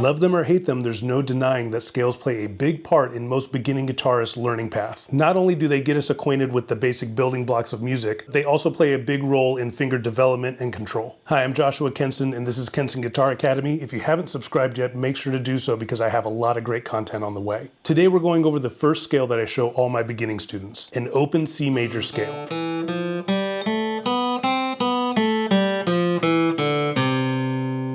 Love them or hate them, there's no denying that scales play a big part in most beginning guitarists' learning path. Not only do they get us acquainted with the basic building blocks of music, they also play a big role in finger development and control. Hi, I'm Joshua Kenson, and this is Kenson Guitar Academy. If you haven't subscribed yet, make sure to do so because I have a lot of great content on the way. Today we're going over the first scale that I show all my beginning students, an open C major scale.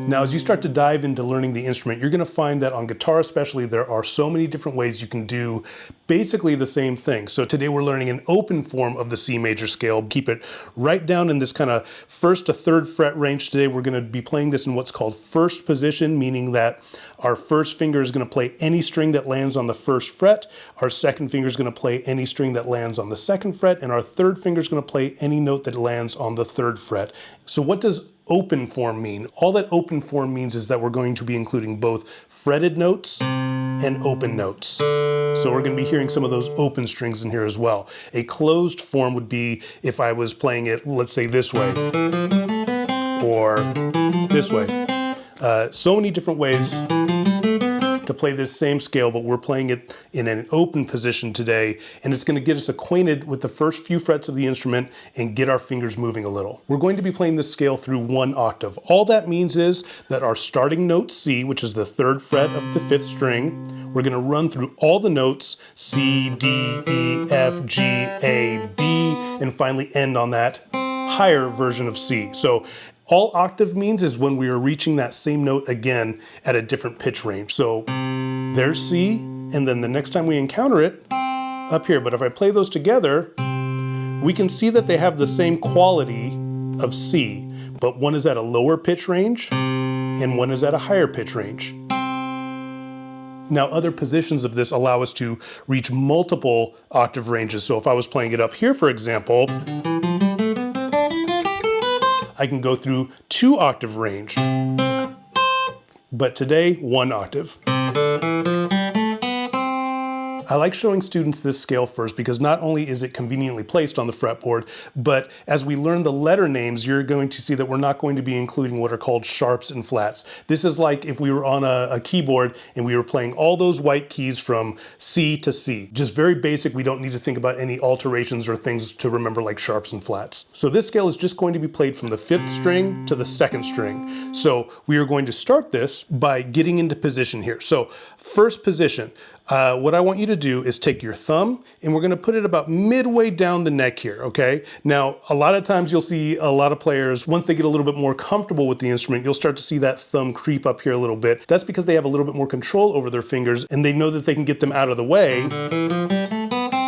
Now, as you start to dive into learning the instrument, you're going to find that on guitar especially, there are so many different ways you can do basically the same thing. So today we're learning an open form of the C major scale. Keep it right down in this kind of first to third fret range. Today we're going to be playing this in what's called first position, meaning that our first finger is going to play any string that lands on the first fret, our second finger is going to play any string that lands on the second fret, and our third finger is going to play any note that lands on the third fret. So what does open form mean? All that open form means is that we're going to be including both fretted notes and open notes. So we're going to be hearing some of those open strings in here as well. A closed form would be if I was playing it, let's say this way, or this way. So many different ways to play this same scale, but we're playing it in an open position today, and it's going to get us acquainted with the first few frets of the instrument and get our fingers moving a little. We're going to be playing this scale through one octave. All that means is that our starting note C, which is the third fret of the fifth string, we're going to run through all the notes C, D, E, F, G, A, B, and finally end on that higher version of C. So all octave means is when we are reaching that same note again at a different pitch range. So there's C, and then the next time we encounter it, up here. But if I play those together, we can see that they have the same quality of C, but one is at a lower pitch range and one is at a higher pitch range. Now, other positions of this allow us to reach multiple octave ranges. So if I was playing it up here, for example, I can go through 2 octave range, but today 1 octave. I like showing students this scale first because not only is it conveniently placed on the fretboard, but as we learn the letter names, you're going to see that we're not going to be including what are called sharps and flats. This is like if we were on a keyboard and we were playing all those white keys from C to C. Just very basic, we don't need to think about any alterations or things to remember like sharps and flats. So this scale is just going to be played from the 5th string to the 2nd string. So we are going to start this by getting into position here. So first position. What I want you to do is take your thumb and we're going to put it about midway down the neck here, okay? Now, a lot of times you'll see a lot of players, once they get a little bit more comfortable with the instrument, you'll start to see that thumb creep up here a little bit. That's because they have a little bit more control over their fingers and they know that they can get them out of the way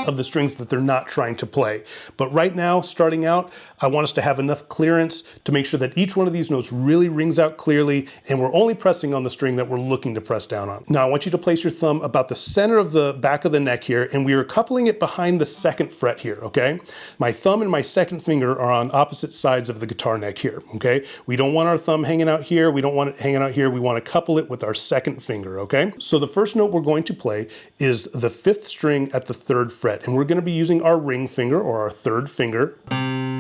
of the strings that they're not trying to play. But right now, starting out, I want us to have enough clearance to make sure that each one of these notes really rings out clearly and we're only pressing on the string that we're looking to press down on. Now I want you to place your thumb about the center of the back of the neck here, and we are coupling it behind the 2nd fret here, okay? My thumb and my 2nd finger are on opposite sides of the guitar neck here, okay? We don't want our thumb hanging out here, we don't want it hanging out here, we want to couple it with our 2nd finger, okay? So the first note we're going to play is the 5th string at the 3rd fret, and we're going to be using our ring finger or our 3rd finger,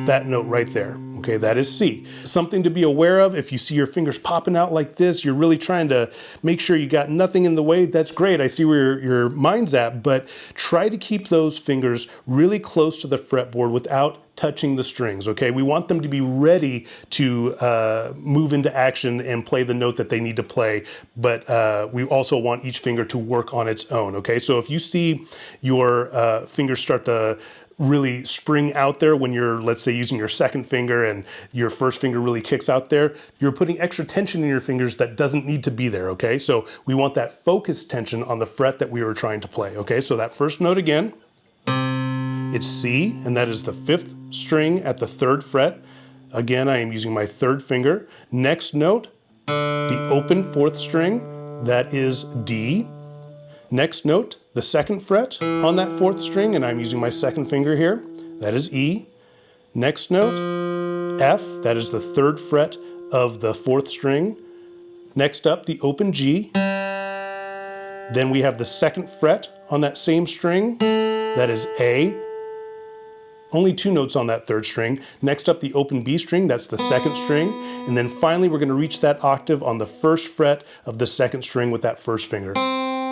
that note right there. Okay, that is C. Something to be aware of, if you see your fingers popping out like this, you're really trying to make sure you got nothing in the way, that's great. I see where your mind's at, but try to keep those fingers really close to the fretboard without touching the strings, okay? We want them to be ready to move into action and play the note that they need to play, but we also want each finger to work on its own, okay? So if you see your fingers start to really spring out there when you're, let's say, using your 2nd finger and your 1st finger really kicks out there, you're putting extra tension in your fingers that doesn't need to be there, okay? So we want that focused tension on the fret that we were trying to play, okay? So that first note again, it's C, and that is the 5th string at the 3rd fret. Again, I am using my 3rd finger. Next note, the open 4th string, that is D. Next note, the 2nd fret on that 4th string, and I'm using my 2nd finger here, that is E. Next note, F, that is the 3rd fret of the 4th string. Next up, the open G. Then we have the 2nd fret on that same string, that is A. only 2 notes on that 3rd string. Next up, the open B string, that's the 2nd string. And then finally, we're gonna reach that octave on the 1st fret of the 2nd string with that 1st finger.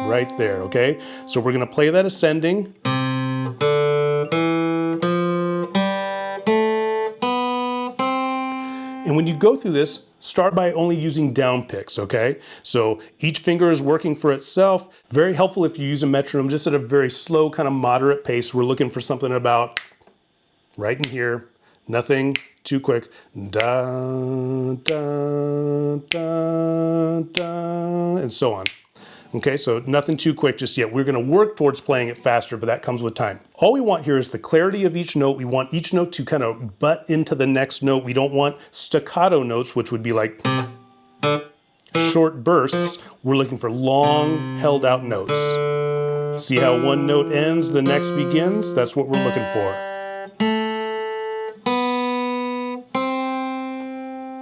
Right there, okay? So we're gonna play that ascending. And when you go through this, start by only using down picks, okay? So each finger is working for itself. Very helpful if you use a metronome just at a very slow, kind of moderate pace. We're looking for something about right in here, nothing too quick. Da, da, da, da, and so on. Okay, so nothing too quick just yet. We're gonna work towards playing it faster, but that comes with time. All we want here is the clarity of each note. We want each note to kind of butt into the next note. We don't want staccato notes, which would be like short bursts. We're looking for long, held out notes. See how one note ends, the next begins? That's what we're looking for.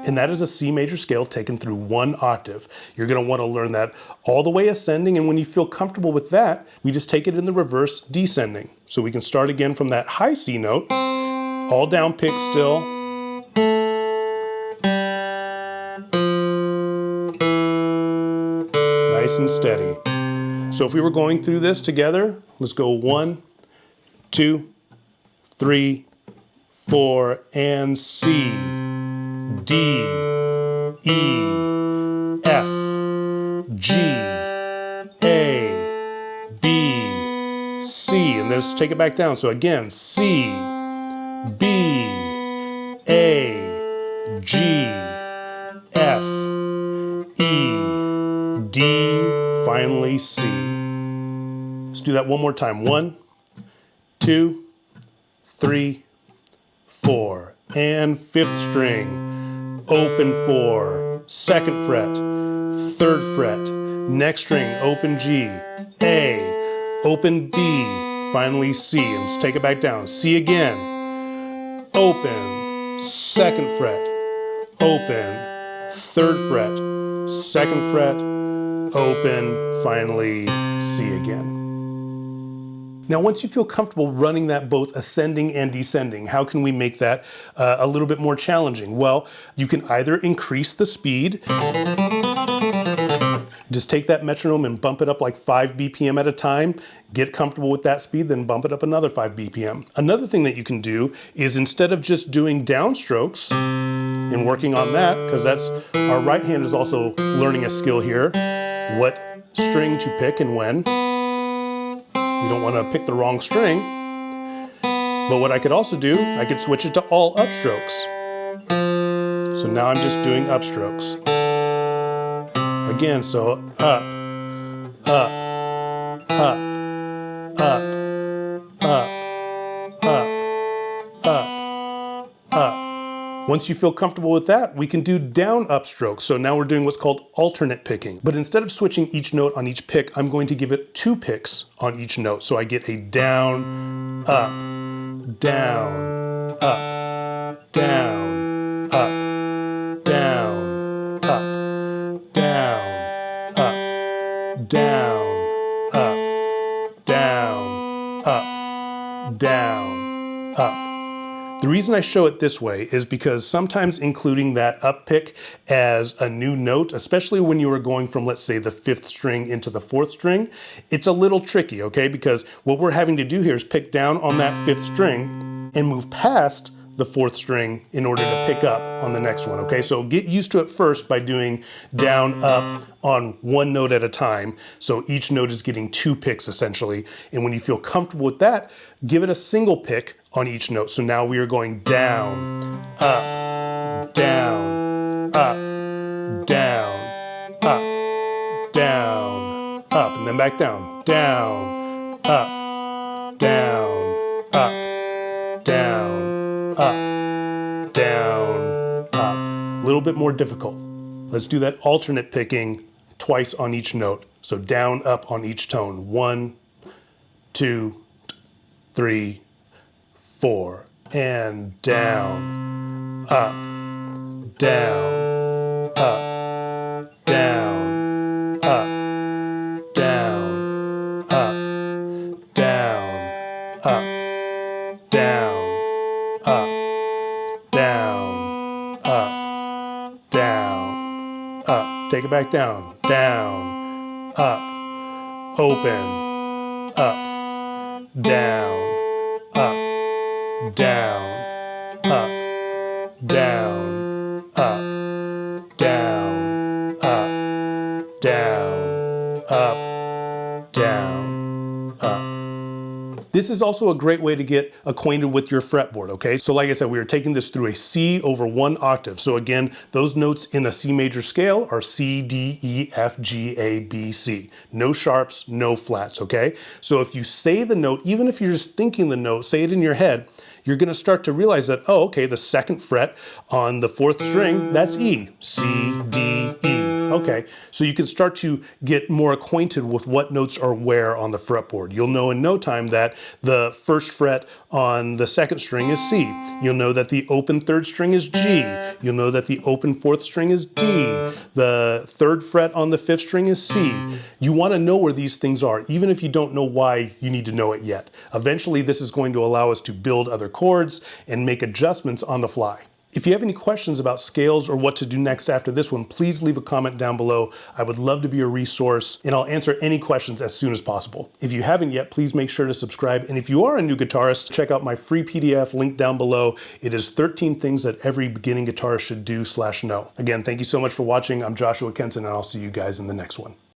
And that is a C major scale taken through 1 octave. You're gonna wanna learn that all the way ascending, and when you feel comfortable with that, we just take it in the reverse descending. So we can start again from that high C note, all down pick still. Nice and steady. So if we were going through this together, let's go 1, 2, 3, 4, and C. D, E, F, G, A, B, C, and let's take it back down. So again, C, B, A, G, F, E, D, finally C. Let's do that one more time. 1, 2, 3, 4, and 5th string. Open 4, 2nd fret, 3rd fret, next string, open G, A, open B, finally C, and let's take it back down. C again, open, 2nd fret, open, 3rd fret, 2nd fret, open, finally C again. Now, once you feel comfortable running that both ascending and descending, how can we make that a little bit more challenging? Well, you can either increase the speed, just take that metronome and bump it up like 5 BPM at a time, get comfortable with that speed, then bump it up another 5 BPM. Another thing that you can do is instead of just doing downstrokes and working on that, because that's, our right hand is also learning a skill here, what string to pick and when. We don't want to pick the wrong string. But what I could also do, I could switch it to all upstrokes. So now I'm just doing upstrokes. Again, so up, up, up, up, up, up, up, up. Once you feel comfortable with that, we can do down upstrokes. So now we're doing what's called alternate picking. But instead of switching each note on each pick, I'm going to give it 2 picks on each note. So I get a down, up, down, up, down, up, down, up, down, up, down, up, down, up, down, up. The reason I show it this way is because sometimes including that up pick as a new note, especially when you are going from, let's say, the 5th string into the 4th string, it's a little tricky, okay? Because what we're having to do here is pick down on that 5th string and move past the 4th string in order to pick up on the next one, okay? So get used to it first by doing down, up on 1 note at a time. So each note is getting 2 picks essentially. And when you feel comfortable with that, give it a single pick on each note. So now we are going down, up, down, up, down, up, down, up, and then back down, down, up, down, up, down, up, down, up. A little bit more difficult. Let's do that alternate picking twice on each note. So down, up on each tone. 1, 2, 3, 4, and down, up, down, up, down, up, down, up, down, up, down, take it back down, down, up, open, up, down, up, down, up, down, up, down, up, down, up, down, up. This is also a great way to get acquainted with your fretboard, okay? So like I said, we are taking this through a C over 1 octave. So again, those notes in a C major scale are C, D, E, F, G, A, B, C. No sharps, no flats, okay? So if you say the note, even if you're just thinking the note, say it in your head, you're gonna start to realize that, oh, okay, the 2nd fret on the 4th string, that's E, C, D, E. Okay, so you can start to get more acquainted with what notes are where on the fretboard. You'll know in no time that the 1st fret on the 2nd string is C. You'll know that the open 3rd string is G. You'll know that the open 4th string is D. The 3rd fret on the 5th string is C. You want to know where these things are, even if you don't know why you need to know it yet. Eventually, this is going to allow us to build other chords and make adjustments on the fly. If you have any questions about scales or what to do next after this one, please leave a comment down below. I would love to be a resource, and I'll answer any questions as soon as possible. If you haven't yet, please make sure to subscribe. And if you are a new guitarist, check out my free PDF linked down below. It is 13 things that every beginning guitarist should do /know. Again, thank you so much for watching. I'm Joshua Kenson, and I'll see you guys in the next one.